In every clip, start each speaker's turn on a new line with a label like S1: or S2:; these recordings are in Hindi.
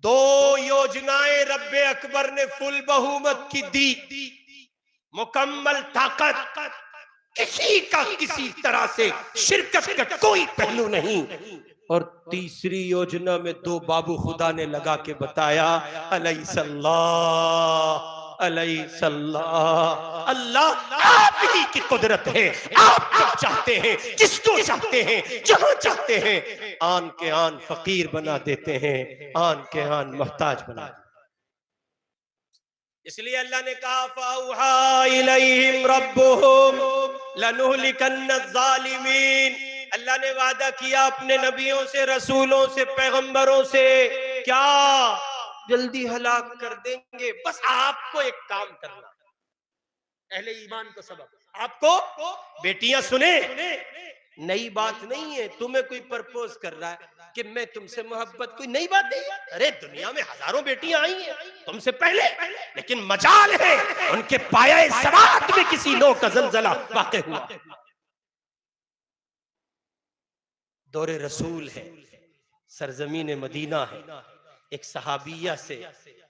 S1: दो योजनाएं रब्बे अकबर ने फुल बहुमत की दी, मुकम्मल ताकत, किसी का किसी तरह से शिरकत का कोई पहलू नहीं। और तीसरी योजना में दो बाबू खुदा ने लगा के बताया, अलैहिस्सलाम अलैहिस्सलाम, अल्लाह आप ही की कुदरत है, आप जब चाहते हैं, जिसको चाहते हैं, जहां चाहते हैं, आन के आन फकीर बना देते हैं, आन के आन मोहताज बना देते हैं। इसलिए अल्लाह ने कहा फ़अौहा इलैहिम रब्बुहुम लनुहलिकन्न ज़ालिमीन। अल्लाह ने वादा किया अपने नबियों से, रसूलों से, पैगंबरों से, क्या जल्दी हलाक कर देंगे। बस आपको एक काम करना, अहले ईमान को सबक, आपको बेटियां सुने, नई बात नहीं है। तुम्हें कोई प्रपोज कर रहा है कि मैं तुमसे मोहब्बत, कोई नई बात नहीं। अरे दुनिया में हजारों बेटियां आई हैं तुमसे पहले, लेकिन मजाल है उनके पाया सरात में किसी नो का जलजला वाक़ हुआ। दौरे रसूल है, सरजमीन मदीना है। एक सहाबिया से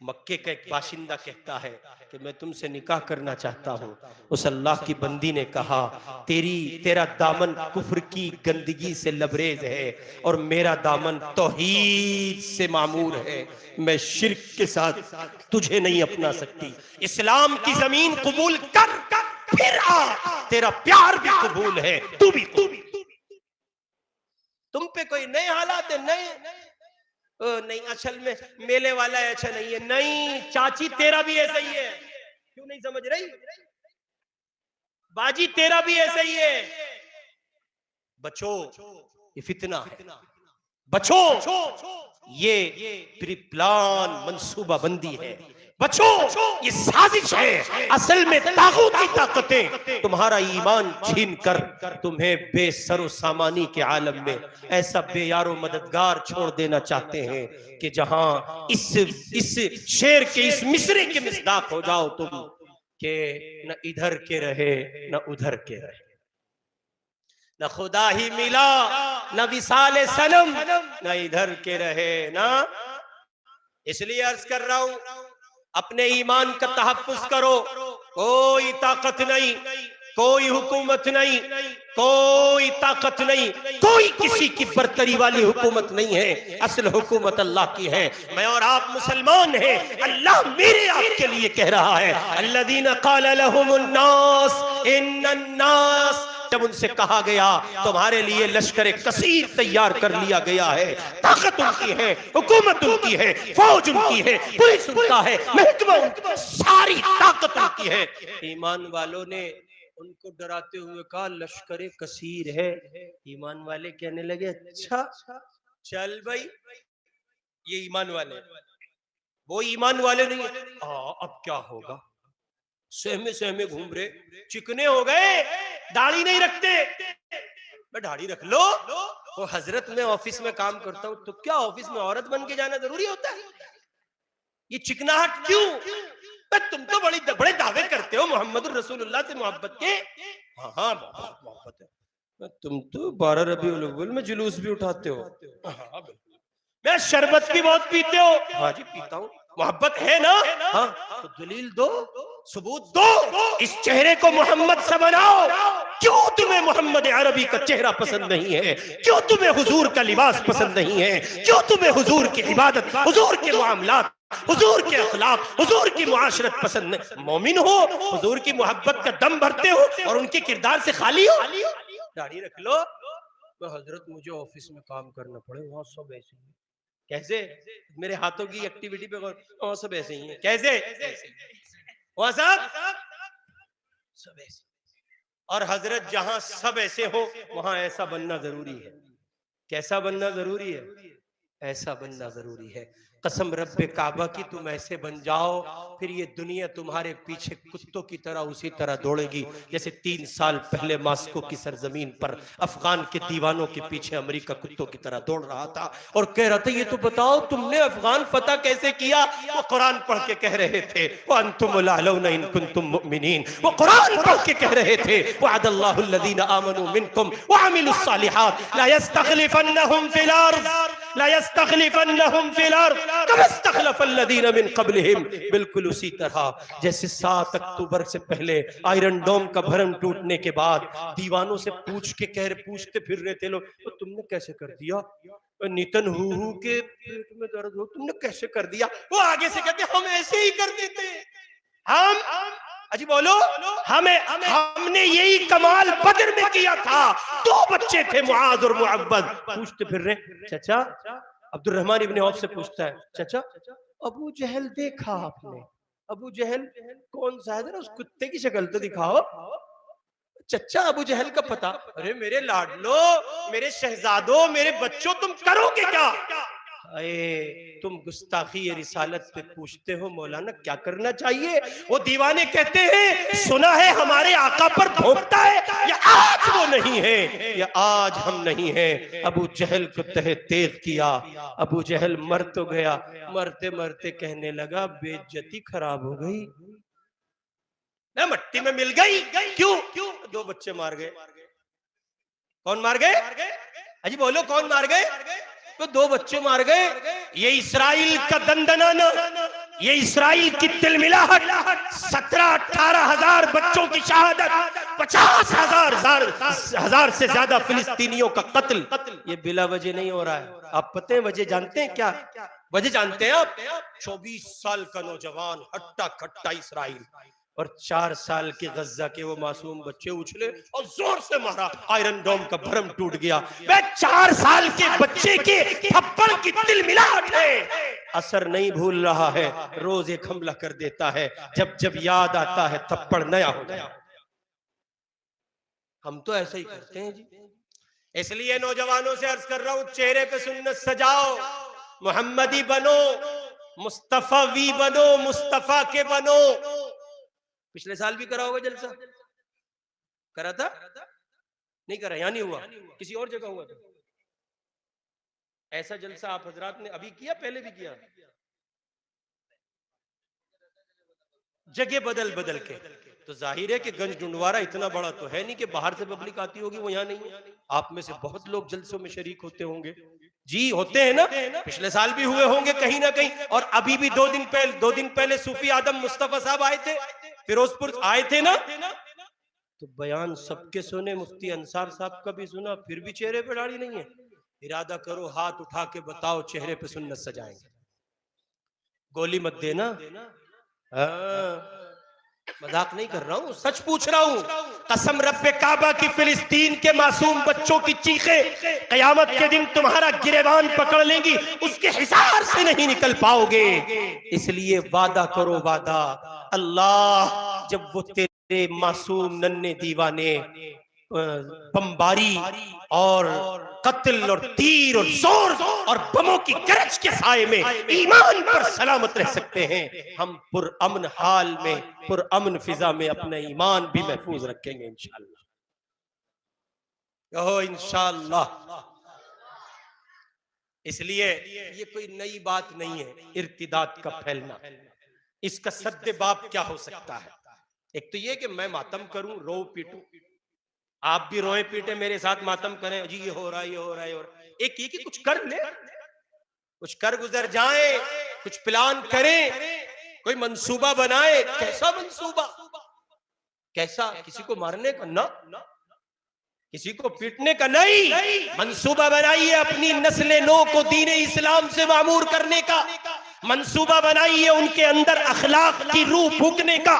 S1: मक्के का एक बाशिंदा कहता है कि मैं तुमसे निकाह करना चाहता हूँ। उस अल्लाह की बंदी ने कहा, तेरा दामन कुफ्र की गंदगी से लबरेज है और मेरा दामन तौहीद से मामूर है। मैं शिर्क के साथ तुझे नहीं अपना सकती। इस्लाम की जमीन कबूल कर, फिर आ, तेरा प्यार भी कबूल है, तू भी। तुम पे कोई नए हालात है, नहीं असल में मेले वाला अच्छा नहीं है, नहीं चाची तेरा भी ऐसा ही है, क्यों नहीं समझ रही, बाजी तेरा भी ऐसा ही है। बचो, ये फितना है, बचो, ये प्री प्लान मंसूबा बंदी है, बचो, ये साजिश है। असल में तागूत की ताकतें तुम्हारा ईमान छीन कर तुम्हें बेसरो सामानी के आलम में ऐसा बेयारो मददगार छोड़ देना चाहते हैं कि जहां इस शेर के, इस मिसरे के मिसदाक हो जाओ तुम, कि न इधर के रहे न उधर के रहे, न खुदा ही मिला न विसाले सनम, न इधर के रहे ना। इसलिए अर्ज कर रहा हूं, अपने ईमान का तहफ्फुज करो। कोई ताकत नहीं, कोई हुकूमत नहीं, कोई ताकत नहीं, कोई किसी की बरतरी वाली हुकूमत नहीं है। असल हुकूमत अल्लाह की है। मैं और आप मुसलमान हैं, अल्लाह मेरे आपके लिए कह रहा है, अल्लज़ीना क़ाल लहुमुन्नास इन्नन्नास, जब उनसे कहा गया तुम्हारे लिए लश्कर कसीर तैयार कर लिया गया है, ताकत उनकी है, हुकूमत उनकी है, फौज उनकी है, पुलिस उनका है, महकमा उनका, सारी ताकत उनकी है। ईमान वालों ने उनको डराते हुए कहा लश्कर कसीर है। ईमान वाले कहने लगे अच्छा चल भाई, ये ईमान वाले, वो ईमान वाले नहीं है। अब क्या होगा, सहमे सहमे घूम रहे, चिकने हो गए, दाढ़ी नहीं रखते। मैं दाढ़ी रख लो, वो हजरत मैं ऑफिस में काम करता हूँ, तो क्या ऑफिस में औरत बन के जाना जरूरी होता है? ये चिकनाहट क्यों? तुम तो बड़े दावे करते हो मोहम्मद रसूलुल्लाह से मोहब्बत के। हाँ मोहब्बत है, तुम तो 12 रबीउल अव्वल में जुलूस भी उठाते हो। हाँ बिल्कुल। मैं शरबत भी बहुत पीते हो। हाँ जी पीता हूँ। मोहब्बत है ना? हाँ तो दलील दो, सबूत दो, इस चेहरे को मोहम्मद से बनाओ। क्यों तुम्हें मोहम्मद अरबी का चेहरा पसंद नहीं है? क्यों तुम्हें हुजूर का लिबास पसंद नहीं है? क्यों तुम्हें हुजूर की इबादत, हुजूर के मामलात, हुजूर के अखलाक, हुजूर की मुआशरत पसंद नहीं? मोमिन हो, हुजूर की मोहब्बत का दम भरते हो और उनके किरदार से खाली हो। दाढ़ी रख लो, तो हजरत मुझे ऑफिस में काम करना पड़े, वहां सब ऐसे ही। कैसे? मेरे हाथों की एक्टिविटी पे वहां सब ऐसे ही है। कैसे? वहां सब ऐसे। और हजरत जहां सब ऐसे हो वहां ऐसा बनना जरूरी है। कैसा बनना जरूरी है? ऐसा बनना जरूरी है। कसम रब्बे काबा की तुम ऐसे बन जाओ, फिर ये दुनिया तुम्हारे पीछे कुत्तों की तरह उसी तरह दौड़ेगी जैसे 3 साल पहले मास्को की सरजमीन पर अफगान के दीवानों के पीछे अमेरिका कुत्तों की तरह दौड़ रहा था और कह रहा था ये तो बताओ तुमने अफगान फतह कैसे किया? वो कुरान पढ़ के कह रहे थे वो अंतुमुल अअलौना इन कुंतुम मुमिनीन। वो कुरान पढ़ के कह रहे थे वअदल्लाहुल लज़ीना आमनू मिनकुम व अमिलुस सालिहात ला यस्तखलिफन्नहुम फिल अर्ज़ ला यस्तखलिफन्नहुम फिल अर्द कमा इस्तखलफल्लज़ीना मिन क़ब्लिहिम। बिल्कुल उसी तरह जैसे 7 अक्टूबर से पहले आयरन डोम का भरम टूटने के बाद दीवानों से पूछते फिर रहे थे लोग, तो तुमने कैसे कर दिया, नितन हु के पेट में दर्द हो तुमने कैसे कर दिया, वो आगे से कहते हम ऐसे ही कर देते, हम अजी बोलो हमने यही कमाल बदर में किया था। 2 बच्चे थे मुआज और मुअव्वद। पूछते फिर रहे, चाचा अब्दुर्रहमान इब्ने औफ से पूछता है, चाचा अबू जहल देखा आपने, अबू जहल कौन सा है, जरा उस कुत्ते की शक्ल तो दिखाओ। चचा अबू जहल का पता, अरे मेरे लाडलो, मेरे शहजादों, मेरे बच्चों, तुम करोगे क्या, अरे तुम गुस्ताखी रिसालत पे पूछते हो मौलाना क्या करना चाहिए। वो दीवाने कहते हैं सुना है हमारे आका पर भोंकता है, या आज वो नहीं है या आज हम नहीं है। अबू जहल को तहे तेग किया, अबू जहल मर तो गया, मरते मरते कहने लगा बेइज्जती खराब हो गई ना, मट्टी में मिल गई। क्यों? 2 बच्चे मार गए। कौन मार गए अजी बोलो, कौन मार गए, तो 2 बच्चे मार गए। ये इस्राइल का दंदनाना, ये इस्राइल की तिलमिलाहट, 17-18 हजार बच्चों की शहादत, 50,000 से ज्यादा फिलिस्तीनियों का कत्ल, ये बिला वजह नहीं हो रहा है। आप पता है वजह जानते हैं क्या, वजह जानते हैं आप? 24 साल का नौजवान हट्टा खट्टा इस्राइल और 4 साल के गज्जा के वो मासूम बच्चे उछले और जोर से मारा, आयरन डोम का भरम टूट गया। 4 साल के बच्चे के थप्पड़ की तिलमिलाहट है, असर नहीं भूल रहा है, रोज एक हमला कर देता है, जब जब याद आता है थप्पड़ नया हो जाए। हम तो ऐसा ही करते हैं जी। इसलिए नौजवानों से अर्ज कर रहा हूं, चेहरे पे सुन्नत सजाओ, मोहम्मदी बनो, मुस्तफावी बनो, मुस्तफा के बनो। पिछले साल भी करा होगा जलसा, करा था नहीं करा, यहाँ नहीं हुआ, किसी और जगह हुआ था ऐसा जलसा। आप हजरात ने अभी किया, पहले भी किया, जगह बदल बदल के। तो जाहिर है कि गंज डुंडवारा इतना बड़ा तो है नहीं कि बाहर से पब्लिक आती होगी, वो यहाँ नहीं है। आप में से बहुत लोग जलसों में शरीक होते होंगे जी, होते हैं ना, पिछले साल भी हुए होंगे कहीं ना कहीं। और अभी भी 2 दिन पहले सूफी आदम मुस्तफा साहब आए थे, फिरोजपुर आए थे ना, तो बयान सबके सुने, मुफ्ती अंसार साहब का भी सुना, फिर भी चेहरे पे दाढ़ी नहीं है। इरादा करो, हाथ उठा के बताओ चेहरे पे सुन्नत सजाएंगे। गोली मत देना, मजाक नहीं कर रहा हूं, सच पूछ रहा हूं। कसम रब्बे काबा की, फिलिस्तीन के मासूम बच्चों की चीखें कयामत के दिन तुम्हारा गिरेबान पकड़ लेंगी, उसके हिसाब से नहीं निकल पाओगे। इसलिए वादा करो, वादा, अल्लाह जब वो तेरे मासूम नन्हे दीवाने बमबारी और कत्ल और तीर और जोर और बमों की गरज के साए में ईमान पर सलामत रह सकते हैं, हम पुरअमन हाल में, पुरअमन फिजा में अपना ईमान भी महफूज रखेंगे इंशाअल्लाह। कहो इंशाअल्लाह। इसलिए ये कोई नई बात नहीं है इर्तिदाद का फैलना। इसका सद्देबाब क्या हो सकता है? एक तो ये कि मैं मातम करूं, रो पीटूं, आप भी रोए पीटे मेरे साथ मातम करें, जी ये हो रहा है, ये हो रहा है, और एक ये कि कुछ कर ले, कुछ कर गुजर जाए, कुछ प्लान करें, कोई मंसूबा बनाए। कैसा मंसूबा? कैसा? किसी को मारने का ना, किसी को पीटने का नहीं। मंसूबा बनाइए अपनी नस्ल नो को दीन इस्लाम से मामूर करने का, मंसूबा बनाइए उनके अंदर अखलाक की रूह फूकने का,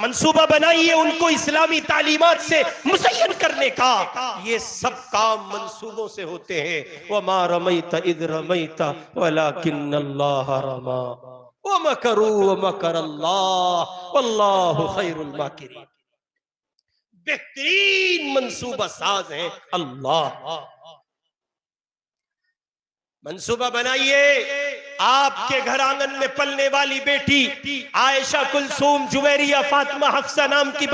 S1: मंसूबा बनाइए उनको इस्लामी तालीमात से मुज़य्यन करने का। ये सब काम मंसूबों से होते हैं। वमा रमैता इज़ रमैता वलाकिन्नल्लाह रमा वमकरू वमकरल्लाह वल्लाहु खैरुल माकिरीन। बेहतरीन मंसूबा साज है अल्लाह। मंसूबा बनाइए, आपके घर आंगन में पलने वाली बेटी आयशा, कुलसूम, जुवेरिया, फातिमा, हफ्सा नाम की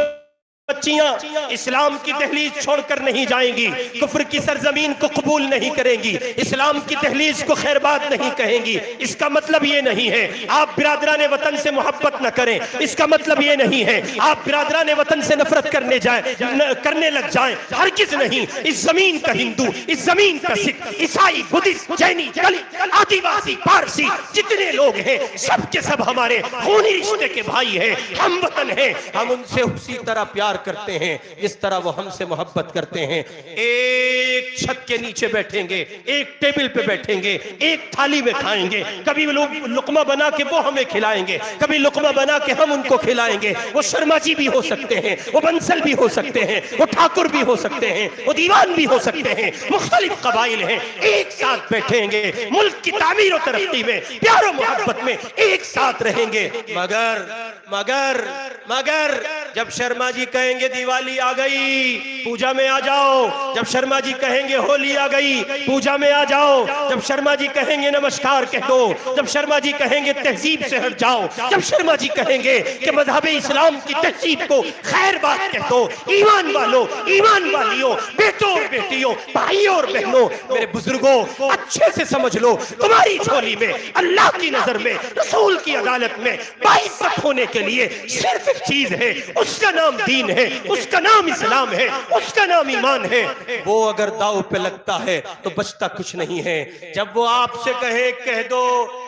S1: बच्चियां इस्लाम की दहलीज छोड़कर नहीं जाएंगी, कुफ्र की सरजमीन को कबूल नहीं करेंगी, इस्लाम की दहलीज को खैरबाद नहीं कहेंगी। इसका मतलब ये नहीं है आप बिरादरान वतन से मोहब्बत न करें, इसका मतलब ये नहीं है आप बिरादरान वतन से नफरत करने लग जाएं, हरगिज़ नहीं। इस जमीन का हिंदू, इस जमीन का सिख, ईसाई, बुद्धिस्ट, जैनी, दलित, आदिवासी, पारसी, जितने लोग हैं सब के सब हमारे खूनी रिश्ते के भाई हैं, हम वतन हैं। हम उनसे उसी तरह प्यार करते हैं जिस तरह वो हमसे मोहब्बत करते हैं। एक छत के नीचे बैठेंगे, एक टेबल पे बैठेंगे, एक थाली में खाएंगे, कभी लोग लुकमा बना के वो हमें खिलाएंगे, कभी लुकमा बना के हम उनको खिलाएंगे। वो शर्मा जी भी हो सकते हैं, वो बंसल भी हो सकते हैं, वो ठाकुर भी हो सकते हैं, वो दीवान भी हो सकते हैं, मुख्तलिफ कबाइल हैं, एक साथ बैठेंगे, मुल्क की तामीर और तरक्की में प्यार और मोहब्बत में एक साथ रहेंगे। मगर मगर मगर जब शर्मा जी कहेंगे दिवाली आ गई, पूजा में आ जाओ, जब शर्मा जी कहेंगे होली आ गई, पूजा में आ जाओ, जब शर्मा जी कहेंगे नमस्कार कह दो, जब शर्मा जी कहेंगे तहजीब से हट जाओ, जब शर्मा जी कहेंगे कि मजहब इस्लाम की तहजीब को खैर बात कह दो, ईमान वालों, ईमान वालियों, बेटों और बेटियों, भाइयों और बहनों, मेरे बुजुर्गों, अच्छे से समझ लो, तुम्हारी झोली में अल्लाह की नजर में, रसूल की अदालत में बाइज्जत होने के लिए सिर्फ एक चीज है, उसका नाम दीन है, उसका नाम इस्लाम है, उसका नाम ईमान है। वो अगर दाव पे लगता है तो बचता कुछ नहीं है। जब वो आपसे कहे कह दो,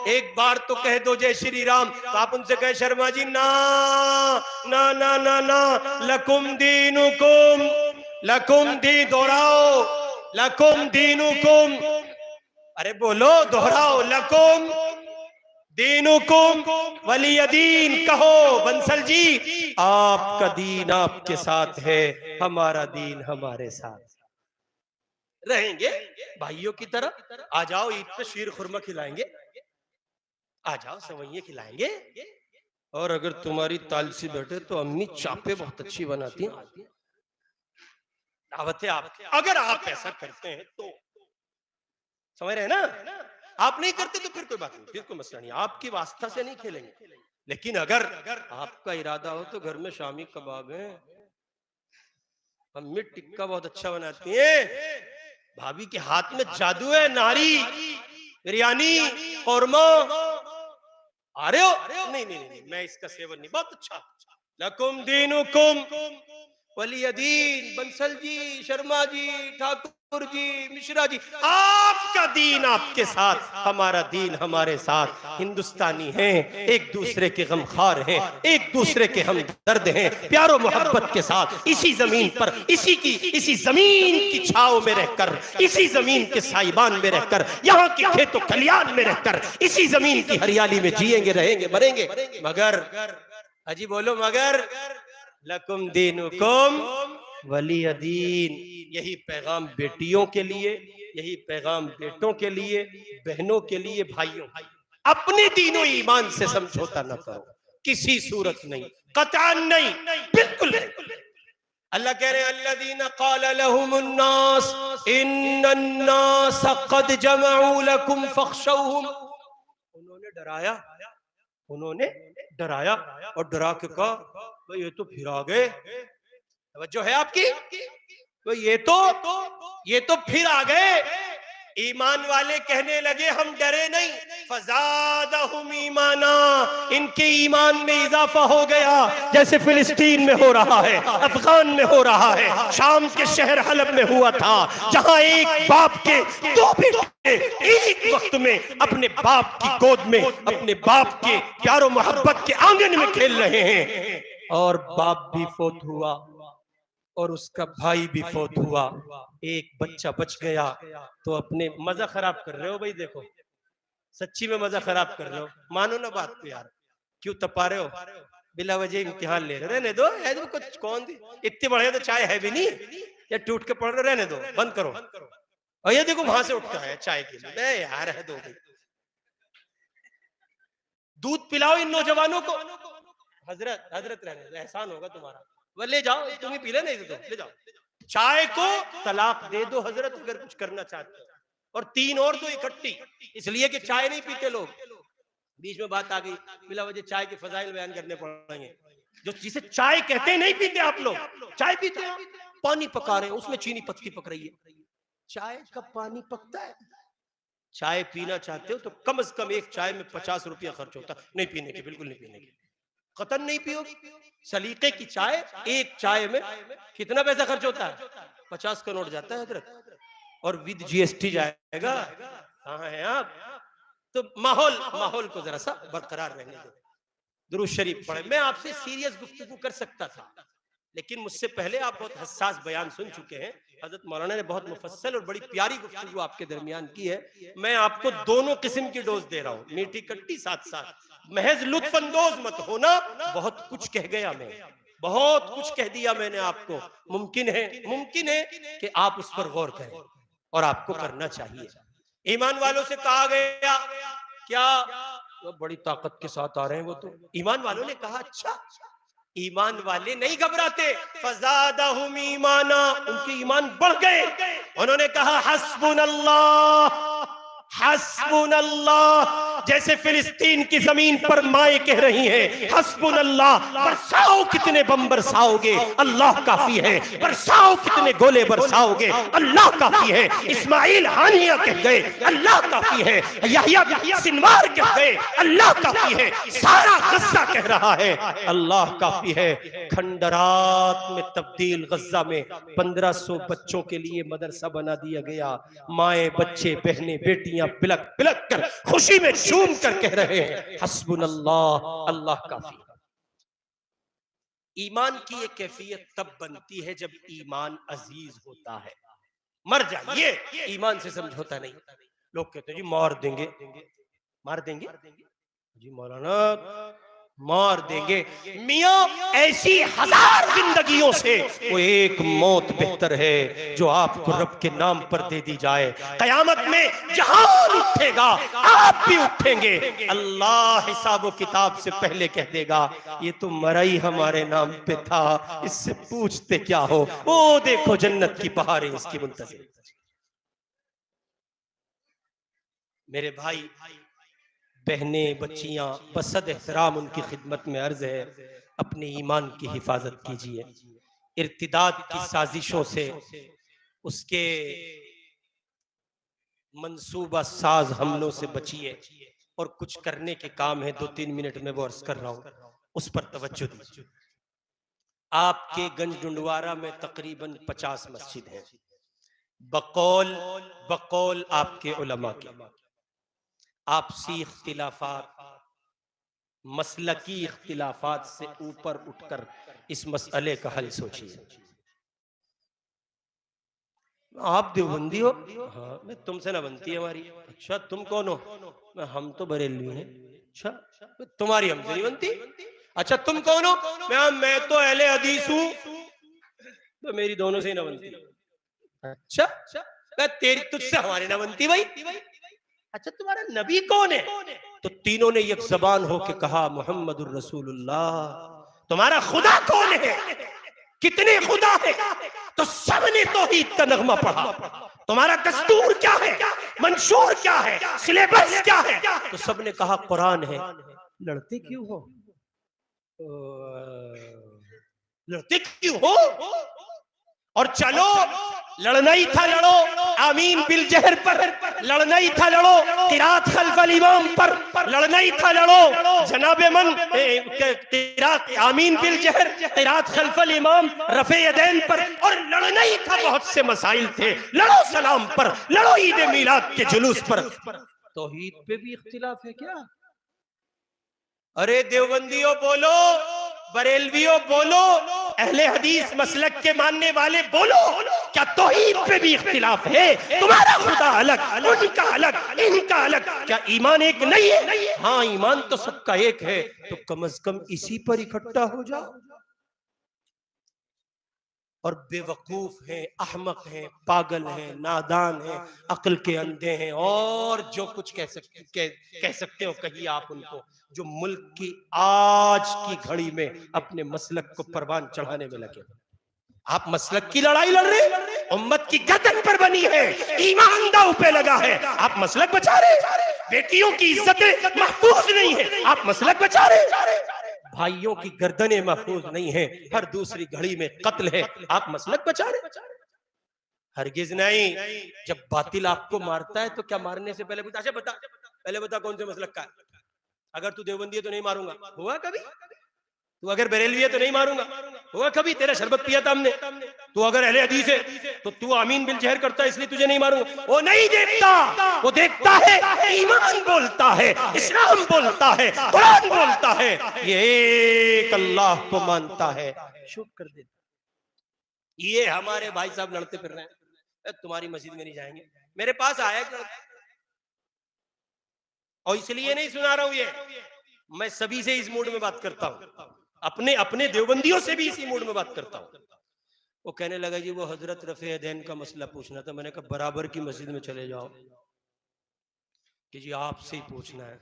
S1: एक बार तो कह दो जय श्री राम, तो आप उनसे कहे शर्मा जी ना ना ना ना ना, लकुम दीनुकुम, लकुम दी, दोहराओ, लकुम दीनुकुम, अरे बोलो, दोहराओ, लकुम दीनुकुम वलियदीन। कहो बंसल जी, आपका दीन आपके साथ है, हमारा दीन हमारे साथ। रहेंगे भाइयों की तरह। आ जाओ ईद पे शीर खुरमा खिलाएंगे, आ जाओ सेवइयां खिलाएंगे, और अगर तुम्हारी तालसी बैठे तो अम्मी चापे बहुत अच्छी बनाती हैं, दावतें आप, अगर आप ऐसा करते हैं तो समझ रहे हैं ना। आप नहीं करते तो फिर कोई बात नहीं, फिर कोई मसला नहीं, आपकी वास्ता से नहीं खेलेंगे। लेकिन अगर आपका इरादा हो तो घर में शामी कबाब है, अम्मी टिक्का बहुत अच्छा बनाती हैं, भाभी के हाथ में जादू है, नारी बिरयानी कौरमा, आ रहे हो? नहीं नहीं नहीं, मैं इसका सेवन नहीं, बहुत अच्छा। लकुम दीनुकुम वलियदीन। बंसल जी, शर्मा जी, ठाकुर जी, मिश्रा जी, आपका दीन आपके साथ, हमारा दीन हमारे साथ। हिंदुस्तानी हैं, एक दूसरे के गमखार हैं, एक दूसरे के हमदर्द हैं, प्यारो मोहब्बत के साथ इसी जमीन पर, इसी जमीन की छाव में रहकर, इसी जमीन के साइबान में रहकर, यहाँ के खेतों खलियान में रहकर, इसी जमीन की हरियाली में जिएंगे, रहेंगे, मरेंगे। मगर अजी बोलो, मगर लकुम दीनुकुम वलिय दीन। यही पैगाम बेटियों के लिए, यही पैगाम बेटों के लिए, बहनों के लिए, भाइयों, अपने दीनों ईमान से समझौता न करो, किसी सूरत नहीं, कतअन नहीं, बिल्कुल नहीं। अल्लाह कह रहे हैं अल्लज़ीना क़ाल लहुमुन्नास इन्नन्नास क़द जमअू लकुम फ़ख़शौहुम। उन्होंने डराया और डरा के कहा भाई ये तो फिर आ गए, तवज्जो है आपकी, तो ये तो फिर आ गए। ईमान वाले कहने लगे हम डरे नहीं, फज़ादहुम ईमाना, इनके ईमान में इजाफा हो गया, जैसे फिलिस्तीन में हो रहा है, अफगान में हो रहा है, शाम के शहर हलब में हुआ था, जहां एक बाप के दो बेटे एक वक्त में अपने बाप की गोद में, अपने बाप के प्यारो मोहब्बत के आंगन में खेल रहे हैं, और बाप भी फौत हुआ और उसका भाई भी फौत हुआ, एक बच्चा बच गया। तो अपने मजा खराब कर रहे हो भाई, देखो सच्ची में मजा खराब कर रहे हो, मानो ना बात को यार, क्यों तपा रहे हो, बिला वजह इम्तिहान ले रहे, रहने दो, कुछ कौन दी इतने बढ़िया तो चाय है भी नहीं, या टूट के पड़ रहे, रहने दो, बंद करो। और ये देखो वहां से उठता है चाय के लिए, यार है दो भाई, दूध पिलाओ इन नौजवानों को, हजरत हजरत रहने दो, एहसान होगा तुम्हारा, वो ले जाओ, तुम ही पी ले, नहीं तो ले जाओ, चाय को तलाक दे दो हजरत अगर कुछ करना चाहते हो, और 3 और दो इकट्ठी, इसलिए कि चाय नहीं पीते लोग। बीच में बात आ गई, बिला वजह चाय के फजाइल बयान करने पड़ेंगे, जो जिसे चाय कहते हैं नहीं पीते आप लोग, चाय पीते हैं, पानी पका रहे हैं, उसमें चीनी पत्ती पक रही है। चाय का पानी पकता है? चाय पीना चाहते हो तो कम से कम एक चाय में 50 रुपया खर्च होता है। नहीं पीने के, बिल्कुल नहीं पीने के, कतन नहीं पियो। सलीके की चाय, एक चाय में कितना पैसा खर्च होता है? 50 का नोट जाता है हजरत, और विद जीएसटी जाएगा। कहाँ है आप? तो माहौल को जरा सा बरकरार रहने दो, दुरूद शरीफ पढ़े। मैं आपसे सीरियस गुफ्तगू कर सकता था, लेकिन मुझसे पहले आप बहुत हसास बयान सुन चुके हैं। हजरत मौलाना ने बहुत मुफस्सल और बड़ी प्यारी गुफ्तगू आपके दरमियान की है। मैं आपको दोनों किस्म की डोज दे रहा हूँ, मीठी खट्टी साथ साथ। महज लुत्फअंदोज मत होना। बहुत कुछ कह गया मैं, बहुत कुछ कह दिया मैंने आपको। मुमकिन है कि आप उस पर गौर करें, और आपको करना चाहिए। ईमान वालों से कहा गया क्या? वो बड़ी ताकत के साथ आ रहे हैं वो तो। ईमान वालों ने कहा अच्छा, ईमान वाले नहीं घबराते। फज़ादहुम ईमाना, उनके ईमान बढ़ गए। उन्होंने कहा हस्बुनल्लाह हस्बुनल्लाह। जैसे फिलिस्तीन की जमीन पर माए कह रही हैं हस्बुनल्लाह, बरसाओ कितने बम बरसाओगे, अल्लाह काफी है। बरसाओ कितने गोले बरसाओगे, अल्लाह काफी है। इस्माइल हानिया कह गए, अल्लाह काफी है। यहया सिनवार कह गए, अल्लाह काफी है। सारा गज्जा कह रहा है अल्लाह काफी है। खंडरात में तब्दील गज्जा में 1500 बच्चों के लिए मदरसा बना दिया गया। माए बच्चे बहनें बेटियां बिलक बिलक कर खुशी में झूम कर कह रहे हैं हस्बुनल्लाह, अल्लाह काफी। ईमान की एक कैफियत तब बनती है जब ईमान अजीज होता है। मर जाइए, ईमान से समझौता नहीं। लोग कहते हैं जी मार देंगे, मार देंगे जी मौलाना, मार देंगे। मियां ऐसी 1000 जिंदगियों से वो एक मौत बेहतर है जो आपको रब के नाम पर दे दी जाए। कयामत में जहान उठेगा, आप भी उठेंगे। अल्लाह हिसाब किताब से पहले कह देगा ये तो मरा ही हमारे नाम पे था, इससे पूछते क्या हो। वो देखो जन्नत की बहारें इसकी मुंतज़िर। मेरे भाई बहने बच्चियां, बसद एहतराम उनकी खिदमत में अर्ज है, अपने ईमान की हिफाजत कीजिए। इर्तिदाद की साजिशों से, उसके मंसूबा साज हमलों से बचिए। और कुछ करने के काम है, 2-3 मिनट में वो अर्ज कर रहा हूं, उस पर तवज्जो दीजिए। आपके गंज डुंडवारा में तकरीबन 50 मस्जिद हैं, बकौल आपके उलमा के। आपसी इख्तिलाफात, मसलकी इख्तिलाफात से ऊपर उठकर इस मसले का हल सोचिए। आप देवबंदी हो? हाँ, मैं तुमसे ना बनती है हमारी। अच्छा तुम कौन हो? हम तो बरेलवी हैं। अच्छा तुम्हारी हमसे नहीं बनती। अच्छा तुम कौन हो? मैं तो अहले हदीस हूँ, तो मेरी दोनों से ही ना बनती। अच्छा तेरी तुझसे हमारी ना बनती भाई। अच्छा तुम्हारा नबी कौन है? तो तीनों ने एक जबान होके कहा मुहम्मदुर रसूलुल्लाह। तुम्हारा खुदा कौन है? कितने खुदा है? तो सबने तौहीद का नगमा पढ़ा। तुम्हारा दस्तूर क्या है, मंशूर क्या है, सिलेबस क्या है? तो सबने कहा कुरान है। लड़ते क्यों हो? लड़ते क्यों हो? और चलो लड़ना ही था लड़ो, आमीन बिल जहर पर लड़ना ही था लड़ो, किरात खल्फल इमाम पर लड़ना ही था लड़ो, जनाबे मन किरात आमीन बिल जहर किरात खल्फल इमाम रफे यदैन पर, और लड़ना ही था बहुत से मसाइल थे। लड़ो सलाम पर, लड़ो ईद मिलाद के जुलूस पर। तौहीद पे भी इख्तिलाफ है क्या? अरे देवबंदियों बोलो, बरेलवियों बोलो, अहले हदीस मसलक के मानने वाले बोलो, क्या तौहीद पे भी इख्तिलाफ है? तुम्हारा खुदा अलग, उनका अलग, इनका अलग, क्या ईमान एक नहीं है? हाँ ईमान तो सबका एक है, तो कम से कम इसी पर इकट्ठा हो जाओ। और बेवकूफ हैं, अहमक हैं, पागल हैं, नादान हैं, अक्ल के अंधे हैं, और जो कुछ कह सकते हो कहिए आप उनको, जो मुल्क की आज की घड़ी में अपने मसलक को परवान चढ़ाने में लगे। आप मसलक की लड़ाई लड़ रहे, उम्मत की गर्दन पर बनी है, ईमान दांव पे लगा है, आप मसलक बचा रहे। बेटियों की इज्जतें महफूज नहीं है, आप मसलक बचा रहे। भाइयों की गर्दनें महफूज नहीं है, हर दूसरी घड़ी में कत्ल है, आप मसलक बचा रहे? हरगिज नहीं। जब बातिल आपको मारता है तो क्या मारने से पहले बता, अच्छा बता, पहले बता कौन से मसलक का है? अगर तू देवबंदी है तो नहीं मारूंगा, हुआ कभी? तू अगर बरेलवी है तो नहीं मारूंगा, हुआ कभी? तेरा शरबत पिया था हमने। तू अगर अहले हदीस है तो तू आमीन बिल जहर करता है, इसलिए तुझे नहीं मारूंगा। वो नहीं देखता, वो देखता है, ईमान बोलता है, इस्लाम बोलता है, कुरान बोलता है, ये एक अल्लाह को मानता है, शूट कर देता। ये हमारे भाई साहब लड़ते फिर रहे हैं, तुम्हारी मस्जिद में नहीं जाएंगे। मेरे पास आया एक लड़का, और इसलिए नहीं सुना रहा हूं ये, मैं सभी से इस मूड में बात करता हूं, अपने अपने देवबंदियों से भी इसी मूड में बात करता हूं। वो कहने लगा जी वो हजरत रफे दैन का मसला पूछना था। मैंने कहा बराबर की मस्जिद में चले जाओ। कि जी आपसे ही पूछना है।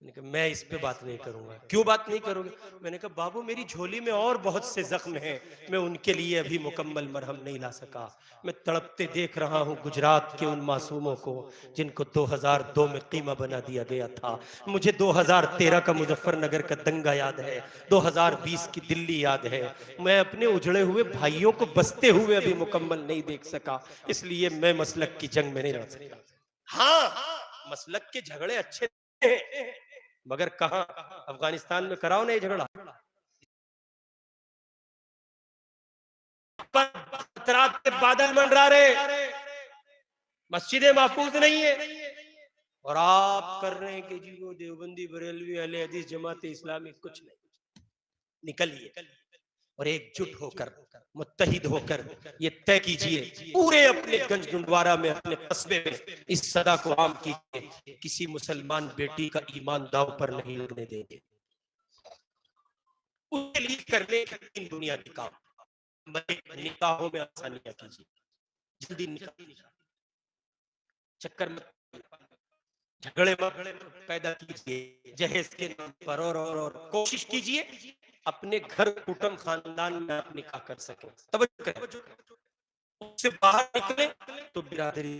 S1: मैंने कहा मैं इस पे बात नहीं करूंगा। क्यों बात नहीं करोगे? मैंने कहा बाबू मेरी झोली में और बहुत से जख्म हैं, मैं उनके लिए अभी मुकम्मल मरहम नहीं ला सका। मैं तड़पते देख रहा हूँ गुजरात के उन मासूमों को जिनको 2002 में कीमा बना दिया गया था। मुझे 2013 का मुजफ्फरनगर का दंगा याद है, 2020 की दिल्ली याद है। मैं अपने उजड़े हुए भाइयों को बसते हुए अभी मुकम्मल नहीं देख सका, इसलिए मैं मसलक की जंग में नहीं लड़ सकता। हाँ, मसलक के झगड़े अच्छे हैं, मगर कहां? अफगानिस्तान में कराओ नहीं झगड़ा, रात के बादल मंडरा रहे, मस्जिदें महफूज नहीं है, और आप कर रहे हैं कि जी वो देवबंदी बरेलवी अहले हदीस जमात इस्लामी कुछ नहीं। निकलिए और एकजुट होकर मुत्तहिद होकर ये तय कीजिए, पूरे अपने गंज गुंडवारा में, अपने कस्बे में इस सदा को आम कीजिए, किसी मुसलमान बेटी का ईमान दांव पर नहीं लगने देंगे। उसके लिए करने के तीन बुनियादी काम। निकाहों में आसानियां कीजिए, जल्दी निकाह चक्कर में झगड़े पैदा कीजिए जहेज के नाम पर, और कोशिश कीजिए अपने घर कुटुंब खानदान में आप निकाह कर सके। तवज्जो करें, उससे बाहर निकले तो बिरादरी,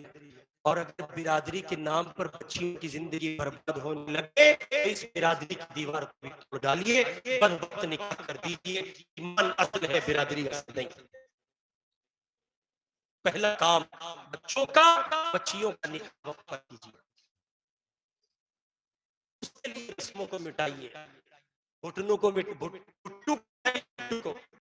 S1: और अगर बिरादरी के नाम पर बच्चियों की जिंदगी बर्बाद होने लगे तो इस बिरादरी की दीवार को भी तोड़ डालिए, बंद निकाह कर दीजिए। ईमान असल है, बिरादरी असल नहीं। पहला काम बच्चों का, बच्चियों का निकाह कीजिए, उसके लिए रस्मों को मिटाइए, घुटनों को